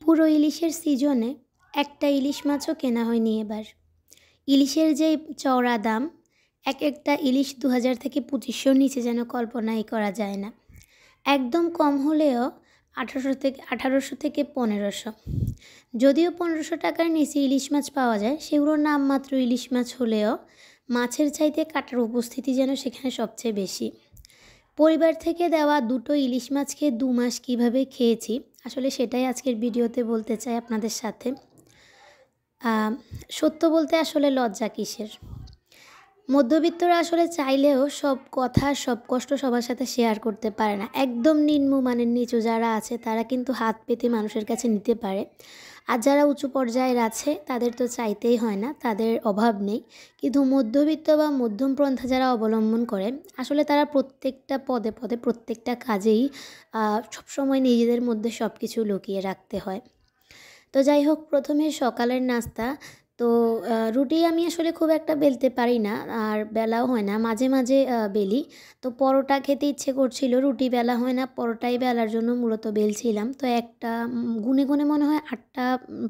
পুরো ইলিশের সিজনে একটা ইলিশ মাছও কেনা হয়নি এবার। ইলিশের যে চওড়া দাম, একটা ইলিশ ২,০০০ থেকে ২৫০০-র নিচে যেন কল্পনাই করা যায় না। একদম কম হলেও ১৮০০ থেকে ১৫০০। যদিও ১৫০০ টাকার নিচে ইলিশ মাছ পাওয়া যায়, সেগুলোর নামমাত্র ইলিশ মাছ হলেও মাছের চাইতে কাঁটার উপস্থিতি যেন সেখানে সবচেয়ে বেশি। পরিবার থেকে দেওয়া ২টো ইলিশ মাছ খেয়ে ২ মাস কীভাবে খেয়েছি, আসলে সেটাই আজকের ভিডিওতে বলতে চাই আপনাদের সাথে। সত্য বলতে আসলে লজ্জা কিসের? মধ্যবিত্তরা আসলে চাইলেও সব কথা, সব কষ্ট সবার সাথে শেয়ার করতে পারে না। একদম নিম্নমানের নিচু যারা আছে তারা কিন্তু হাত পেতে মানুষের কাছে নিতে পারে। আর যারা উঁচু পর্যায়ের আছে তাদের তো চাইতেই হয় না, তাদের অভাব নেই। কিন্তু মধ্যবিত্ত বা মধ্যমপন্থা যারা অবলম্বন করে, আসলে তারা প্রত্যেকটা পদে পদে প্রত্যেকটা কাজেই সবসময় নিজেদের মধ্যে সব কিছু লুকিয়ে রাখতে হয়। তো যাই হোক, প্রথমে সকালের নাস্তা। তো রুটি আমি আসলে খুব একটা বেলতে পারি না, আর বেলাও হয় না, মাঝে মাঝে বেলি। তো পরোটা খেতে ইচ্ছে করছিল, রুটি বেলা হয় না, পরোটাই বেলার জন্য মূলত বেলছিলাম। তো একটা গুনে গুনে মনে হয় ৮টা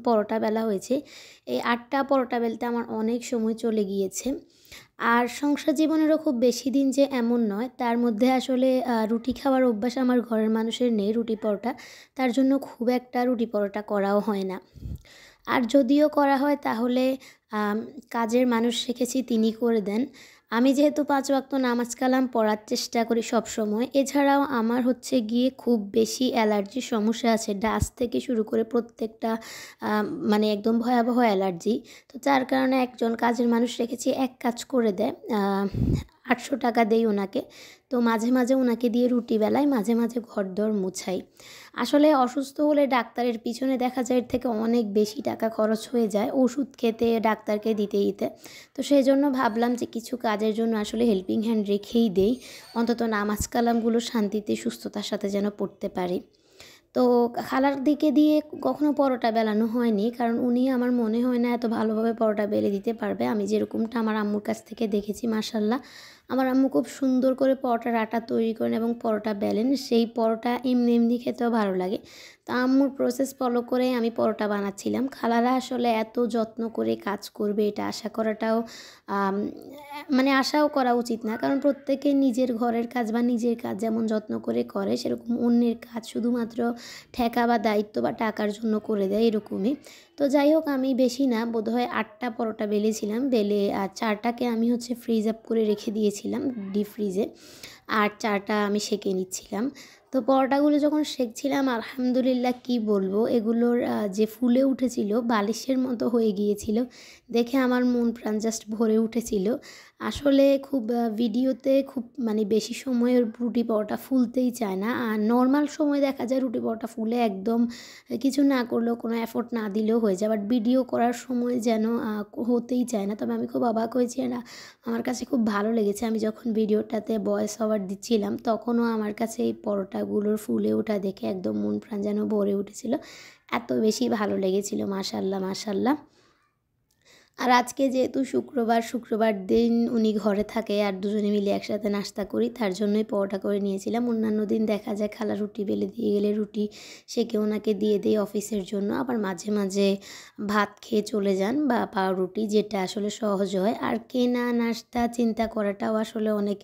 পরোটা বেলা হয়েছে। এই ৮টা পরোটা বেলতে আমার অনেক সময় চলে গিয়েছে। আর সংসার জীবনেরও খুব বেশি দিন যে এমন নয়, তার মধ্যে আসলে রুটি খাওয়ার অভ্যাস আমার ঘরের মানুষের নেই, রুটি পরোটা। তার জন্য খুব একটা রুটি পরোটা করাও হয় না। আর যদিও করা হয় তাহলে কাজের মানুষ রেখেছি, তিনি করে দেন। আমি যেহেতু ৫ ওয়াক্ত নামাজ কালাম পড়ার চেষ্টা করি সব সময়। এছাড়াও আমার হচ্ছে গিয়ে খুব বেশি অ্যালার্জির সমস্যা আছে, ডাস্ট থেকে শুরু করে প্রত্যেকটা মানে একদম ভয়াবহ অ্যালার্জি। তো যার কারণে একজন কাজের মানুষ রেখেছি, এক কাজ করে দেয়। ৮০০ টাকা দেই ওনাকে। তো মাঝে মাঝে ওনাকে দিয়ে রুটি বেলাই, মাঝে মাঝে ঘরদোর মুছাই। আসলে অসুস্থ হলে ডাক্তারের পিছনে দেখা যায় এর থেকে অনেক বেশি টাকা খরচ হয়ে যায় ওষুধ খেতে, ডাক্তারকে দিতে দিতে। তো সেই জন্য ভাবলাম যে কিছু কাজের জন্য আসলে হেল্পিং হ্যান্ড রেখেই দেই, অন্তত নামাজ কালামগুলো শান্তিতে সুস্থতার সাথে যেন পড়তে পারি। তো খালার দিকে দিয়ে কখনো পরোটা বেলানো হয়নি, কারণ উনি আমার মনে হয় না এত ভালোভাবে পরোটা বেলে দিতে পারবে। আমি যেরকমটা আমার আম্মুর কাছ থেকে দেখেছি, মাশাল্লাহ আমার আম্মু খুব সুন্দর করে পরোটার আটা তৈরি করেন এবং পরোটা বেলেন। সেই পরোটা এমনি এমনি খেতেও ভালো লাগে। তো আম্মুর প্রসেস ফলো করে আমি পরোটা বানাচ্ছিলাম। খালারা আসলে এত যত্ন করে কাজ করবে এটা আশা করাটাও মানে আশাও করা উচিত না, কারণ প্রত্যেকে নিজের ঘরের কাজ বা নিজের কাজ যেমন যত্ন করে করে, সেরকম অন্যের কাজ শুধুমাত্র ঠেকা বা দায়িত্ব বা টাকার জন্য করে দেয়, এরকমই। তো যাই হোক, আমি বেশি না, বোধহয় 8টা পরোটা বেলেছিলাম। বেলে 4টাকে আমি হচ্ছে ফ্রিজ আপ করে রেখে দিয়েছিলাম ডিপ ফ্রিজে, আর 4টা আমি সেঁকে নিচ্ছিলাম। তো পরোটাগুলো যখন সেঁকছিলাম, আলহামদুলিল্লাহ কি বলবো, এগুলোর যে ফুলে উঠেছিল বালিশের মতো হয়ে গিয়েছিল, দেখে আমার মন প্রাণ জাস্ট ভরে উঠেছিল। আসলে খুব ভিডিওতে খুব মানে বেশি সময় রুটি পরোটা ফুলতেই চায় না, আর নর্মাল সময় দেখা যায় রুটি পরোটা ফুলে একদম কিছু না করলেও, কোনো এফোর্ট না দিলেও হয়ে যায়, বাট ভিডিও করার সময় যেন হতেই চায় না। তবে আমি খুব অবাক হয়েছি, না আমার কাছে খুব ভালো লেগেছে। আমি যখন ভিডিওটাতে ভয়েস ওভার দিচ্ছিলাম তখনও আমার কাছে এই পরোটাগুলোর ফুলে ওঠা দেখে একদম মন প্রাণ যেন ভরে উঠেছিল, এত বেশি ভালো লেগেছিল। মাশাল্লাহ মাশাল্লাহ। আর আজকে যেহেতু শুক্রবার দিন উনি ঘরে থাকে আর দুজনে মিলে একসাথে নাস্তা করি, তার জন্যই পরোটা করে নিয়েছিলাম। অন্যান্য দিন দেখা যায় খালা রুটি বেলে দিয়ে গেলে রুটি সেকে ওনাকে দিয়ে দেই অফিসের জন্য, আবার মাঝে মাঝে ভাত খেয়ে চলে যান বা পাউরুটি, যেটা আসলে সহজ হয়। আর কেনা নাস্তা চিন্তা করাটাও আসলে অনেক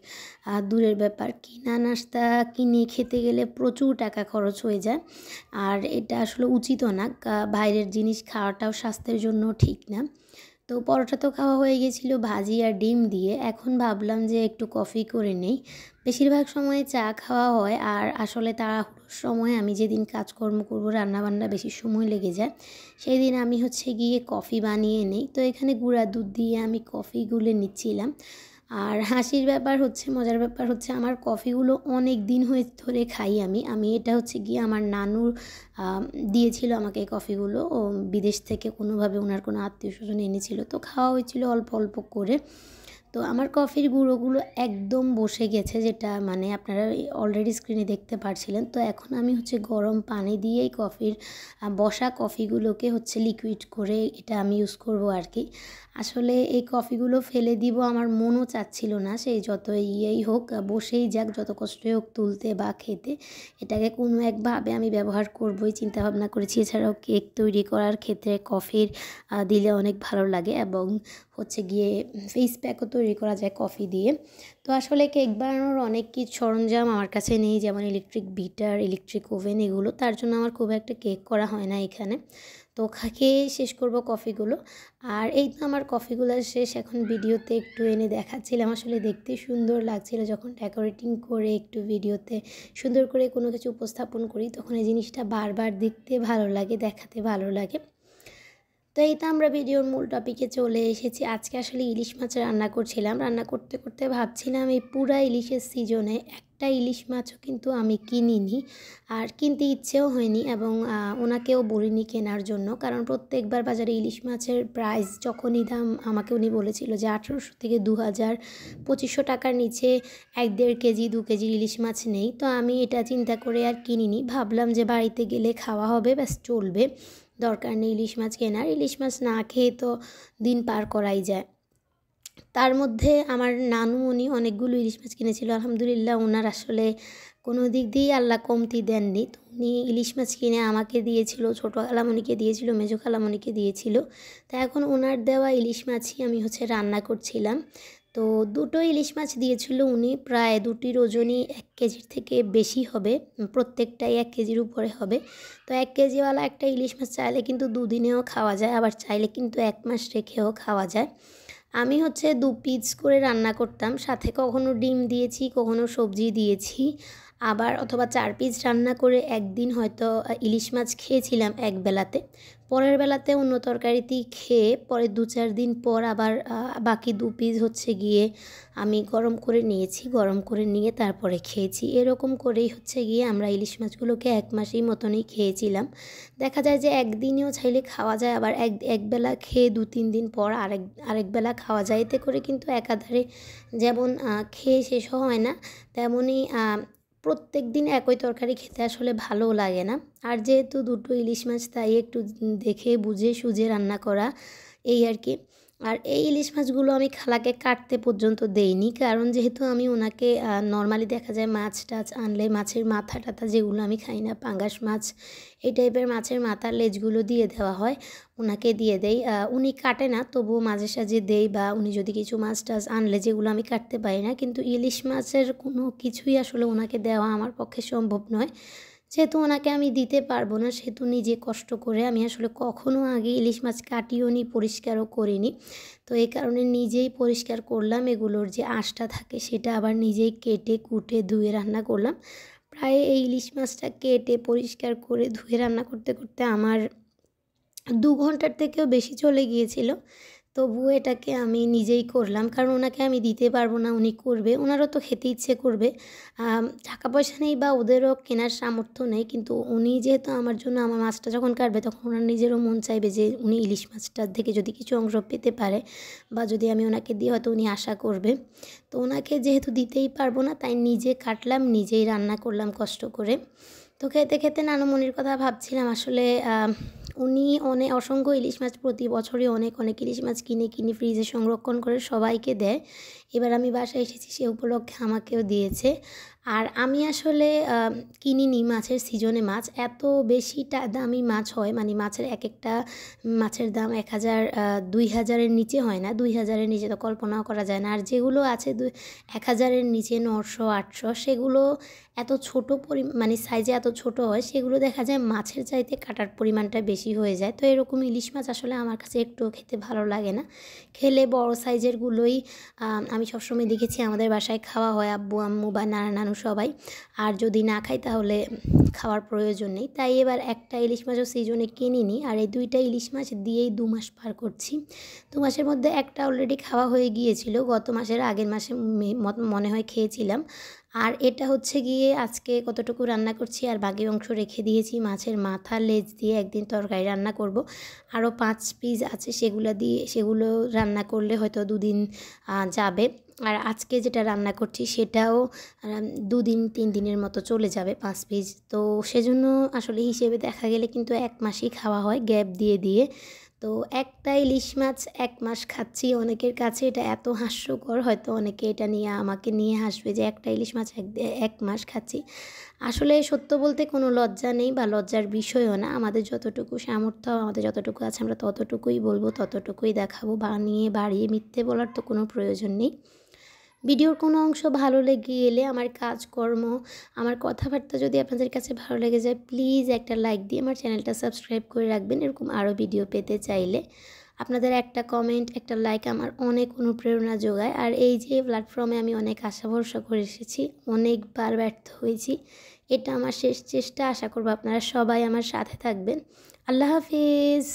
দূরের ব্যাপার। কেনা নাস্তা কিনে খেতে গেলে প্রচুর টাকা খরচ হয়ে যায়, আর এটা আসলে উচিতও না। বাইরের জিনিস খাওয়াটাও স্বাস্থ্যের জন্য ঠিক না। তো পরোটা তো খাওয়া হয়ে গেছিলো ভাজি আর ডিম দিয়ে। এখন ভাবলাম যে একটু কফি করে নেই। বেশিরভাগ সময় চা খাওয়া হয়, আর আসলে তাড়াহুড়োর সময় আমি যেদিন কাজকর্ম করবো, রান্নাবান্না বেশি সময় লেগে যায়, সেই দিন আমি হচ্ছে গিয়ে কফি বানিয়ে নিই। তো এখানে গুঁড়া দুধ দিয়ে আমি কফি গুলে নিচ্ছিলাম। আর হাসির ব্যাপার হচ্ছে, মজার ব্যাপার হচ্ছে, আমার কফিগুলো অনেক দিন ধরে খাই আমি এটা হচ্ছে গিয়ে আমার নানুর দিয়েছিল আমাকে এই কফিগুলো, ও বিদেশ থেকে কোনোভাবে ওনার কোনো আত্মীয় স্বজন এনেছিল, তো খাওয়া হয়েছিল অল্প অল্প করে। তো আমার কফির গুঁড়োগুলো একদম বসে গেছে, যেটা মানে আপনারা অলরেডি স্ক্রিনে দেখতে পারছিলেন। তো এখন আমি হচ্ছে গরম পানি দিয়েই কফির বসা কফিগুলোকে হচ্ছে লিকুইড করে এটা আমি ইউজ করব আর কি। আসলে এই কফিগুলো ফেলে দিব আমার মনও চাচ্ছিল না, সেই যত ইয়েই হোক বসেই যাক, যত কষ্টই হোক তুলতে বা খেতে, এটাকে কোনো একভাবে আমি ব্যবহার করবই চিন্তা ভাবনা করেছি। এছাড়াও কেক তৈরি করার ক্ষেত্রে কফির দিলে অনেক ভালো লাগে, এবং হচ্ছে গিয়ে ফেস প্যাকও তৈরি করা যায় কফি দিয়ে। তো আসলে কেক বানানোর অনেক কিছু সরঞ্জাম আমার কাছে নেই, যেমন ইলেকট্রিক বিটার, ইলেকট্রিক ওভেন, এগুলো, তার জন্য আমার খুব একটা কেক করা হয় না এখানে। তো খেয়ে শেষ করব কফিগুলো। আর এই তো আমার কফিগুলো শেষ। এখন ভিডিওতে একটু এনে দেখাচ্ছিলাম, আসলে দেখতে সুন্দর লাগছিল যখন ডেকোরেটিং করে একটু ভিডিওতে সুন্দর করে কোনো কিছু উপস্থাপন করি, তখন এই জিনিসটা বারবার দেখতে ভালো লাগে, দেখাতে ভালো লাগে। তো এই তো আমরা ভিডিওর মূল টপিকে চলে এসেছি। আজকে আসলে ইলিশ মাছ রান্না করছিলাম। রান্না করতে করতে ভাবছিলাম এই পুরা ইলিশের সিজনে একটা ইলিশ মাছও কিন্তু আমি কিনিনি, আর কিনতে ইচ্ছেও হয়নি, এবং ওনাকেও বলিনি কেনার জন্য, কারণ প্রত্যেকবার বাজারে ইলিশ মাছের প্রাইস যখনই দাম আমাকে উনি বলেছিল যে 1800 থেকে 2000, 2500 টাকার নিচে 1-1.5 কেজি 2 কেজির ইলিশ মাছ নেই। তো আমি এটা চিন্তা করে আর কিনিনি, ভাবলাম যে বাড়িতে গেলে খাওয়া হবে, ব্যাস চলবে, দরকার নেই ইলিশ মাছ কেনার। ইলিশ মাছ না খেয়ে তো দিন পার করাই যায়। তার মধ্যে আমার নানু উনি অনেকগুলো ইলিশ মাছ কিনেছিল, আলহামদুলিল্লাহ ওনার আসলে কোনো দিক দিয়েই আল্লাহ কমতি দেননি। তো উনি ইলিশ মাছ কিনে আমাকে দিয়েছিল, ছোটো খালামণিকে দিয়েছিল, মেজো খালামণিকে দিয়েছিল। তা এখন ওনার দেওয়া ইলিশ মাছই আমি হচ্ছে রান্না করছিলাম। তো দুটো ইলিশ মাছ দিয়েছিল উনি, প্রায় দুটির ওজনই 1 কেজির থেকে বেশি হবে, প্রত্যেকটাই 1 কেজির উপরে হবে। তো 1 কেজিওয়ালা একটা ইলিশ মাছ চাইলে কিন্তু 2 দিনেও খাওয়া যায়, আবার চাইলে কিন্তু 1 মাস রেখেও খাওয়া যায়। আমি হচ্ছে 2 পিস করে রান্না করতাম, সাথে কখনো ডিম দিয়েছি, কখনো সবজি দিয়েছি, আবার অথবা 4 পিস রান্না করে একদিন হয়তো ইলিশ মাছ খেয়েছিলাম এক বেলাতে, পরের বেলাতে অন্য তরকারিতেই খেয়ে পরে 2-4 দিন পর আবার বাকি 2 পিস হচ্ছে গিয়ে আমি গরম করে নিয়েছি, গরম করে নিয়ে তারপরে খেয়েছি। এরকম করেই হচ্ছে গিয়ে আমরা ইলিশ মাছগুলোকে 1 মাসের মতনই খেয়েছিলাম। দেখা যায় যে একদিনেও চাইলে খাওয়া যায়, আবার এক বেলা খেয়ে 2-3 দিন পর আরেক বেলা খাওয়া যায়। এতে করে কিন্তু একাধারে যেমন খেয়ে শেষও হয় না, তেমনই প্রত্যেক দিন একই তরকারি খেতে আসলে ভালোও লাগে না। আর যেহেতু দুটো ইলিশ মাছ, তাই একটু দেখে বুঝে সুঝে রান্না করা, এই আর কি। আর এই ইলিশ মাছগুলো আমি খালাকে কাটতে পর্যন্ত দেইনি, কারণ যেহেতু আমি ওনাকে নর্মালি দেখা যায় মাছ টাছ আনলে মাছের মাথা টাথা, যেগুলো আমি খাই না, পাঙ্গাস মাছ এই টাইপের মাছের মাথার লেজগুলো দিয়ে দেওয়া হয়, ওনাকে দিয়ে দেই। উনি কাটে না, তবুও মাঝে সাঝে দেই, বা উনি যদি কিছু মাছ টাছ আনলে যেগুলো আমি কাটতে পারি না, কিন্তু ইলিশ মাছের কোনো কিছুই আসলে ওনাকে দেওয়া আমার পক্ষে সম্ভব নয়। যেহেতু ওনাকে আমি দিতে পারবো না, সেহেতু নিজে কষ্ট করে আমি আসলে কখনো আগে ইলিশ মাছ কাটিও নি, পরিষ্কারও করিনি। তো এই কারণে নিজেই পরিষ্কার করলাম, এগুলোর যে আঁশটা থাকে সেটা আবার নিজেই কেটে কুটে ধুয়ে রান্না করলাম। প্রায় এই ইলিশ মাছটা কেটে পরিষ্কার করে ধুয়ে রান্না করতে করতে আমার 2 ঘন্টার থেকেও বেশি চলে গিয়েছিল। তবুও এটাকে আমি নিজেই করলাম, কারণ ওনাকে আমি দিতে পারবো না, উনি করবে, ওনারও তো খেতে ইচ্ছে করবে। টাকা পয়সা নেই বা ওদেরও কেনার সামর্থ্য নেই, কিন্তু উনি যেহেতু আমার জন্য আমার মাছটা যখন কাটবে, তখন ওনার নিজেরও মন চাইবে যে উনি ইলিশ মাছটার থেকে যদি কিছু অংশ পেতে পারে, বা যদি আমি ওনাকে দিই হয়তো উনি আশা করবে। তো ওনাকে যেহেতু দিতেই পারবো না, তাই নিজে কাটলাম, নিজেই রান্না করলাম কষ্ট করে। তো খেতে খেতে নানুমণির কথা ভাবছিলাম। আসলে উনি অসংখ্য ইলিশ মাছ প্রতি বছরই অনেক ইলিশ মাছ কিনে ফ্রিজে সংরক্ষণ করে সবাইকে দেয়। এবার আমি বাসায় এসেছি, সে উপলক্ষে আমাকেও দিয়েছে। আর আমি আসলে কিনিনি মাছের সিজনে মাছ, এত বেশি দামি মাছ হয়, মানে মাছের একটা মাছের দাম 1000 2000-এর নিচে হয় না, 2000-এর নিচে তো কল্পনাও করা যায় না। আর যেগুলো আছে 1000-এর নিচে 900-800, সেগুলো এত ছোটো মানে সাইজে এত ছোট হয়, সেগুলো দেখা যায় মাছের চাইতে কাটার পরিমাণটা বেশি হয়ে যায়। তো এরকম ইলিশ মাছ আসলে আমার কাছে একটুও খেতে ভালো লাগে না। খেলে বড় সাইজেরগুলোই আমি সবসময় দেখেছি আমাদের বাসায় খাওয়া হয়, আব্বু আম্মু বা নানু সবাই। আর যদি না খাই তাহলে খাওয়ার প্রয়োজন নেই। তাই এবার একটা ইলিশ মাছও সিজনে কিনিনি, আর এই 2টা ইলিশ মাছ দিয়েই 2 মাস পার করছি। 2 মাসের মধ্যে একটা অলরেডি খাওয়া হয়ে গিয়েছিল, গত মাসের আগের মাসে মনে হয় খেয়েছিলাম। আর এটা হচ্ছে গিয়ে আজকে কতটুকু রান্না করছি আর বাকি অংশ রেখে দিয়েছি। মাছের মাথা লেজ দিয়ে একদিন তরকারি রান্না করব। আরও 5 পিস আছে, সেগুলো রান্না করলে হয়তো 2 দিন যাবে। আর আজকে যেটা রান্না করছি সেটাও 2 দিন 3 দিনের মতো চলে যাবে 5 পিস। তো সেজন্য আসলে হিসেবে দেখা গেলে কিন্তু 1 মাসই খাওয়া হয় গ্যাপ দিয়ে দিয়ে। তো একটা ইলিশ মাছ 1 মাস খাচ্ছি। অনেকের কাছে এটা এত হাস্যকর, হয়তো অনেকে এটা নিয়ে আমাকে নিয়ে হাসবে যে একটা ইলিশ মাছ 1 মাস খাচ্ছি। আসলে সত্য বলতে কোনো লজ্জা নেই বা লজ্জার বিষয়ও না। আমাদের যতটুকু সামর্থ্য, আমাদের যতটুকু আছে আমরা ততটুকুই বলবো, ততটুকুই দেখাবো। বাড়িয়ে মিথ্যে বলার তো কোনো প্রয়োজন নেই। ভিডিওর কোনো অংশ ভালো লেগে গেলে, আমার কাজকর্ম, আমার কথাবার্তা যদি আপনাদের কাছে ভালো লেগে যায়, প্লিজ একটা লাইক দিয়ে আমার চ্যানেলটা সাবস্ক্রাইব করে রাখবেন এরকম আরও ভিডিও পেতে চাইলে। আপনাদের একটা কমেন্ট, একটা লাইক আমার অনেক অনুপ্রেরণা যোগায়। আর এই যে প্ল্যাটফর্মে আমি অনেক আশা ভরসা করে এসেছি, অনেকবার ব্যর্থ হয়েছি। এটা আমার শেষ চেষ্টা। আশা করব আপনারা সবাই আমার সাথে থাকবেন। আল্লাহ হাফিজ।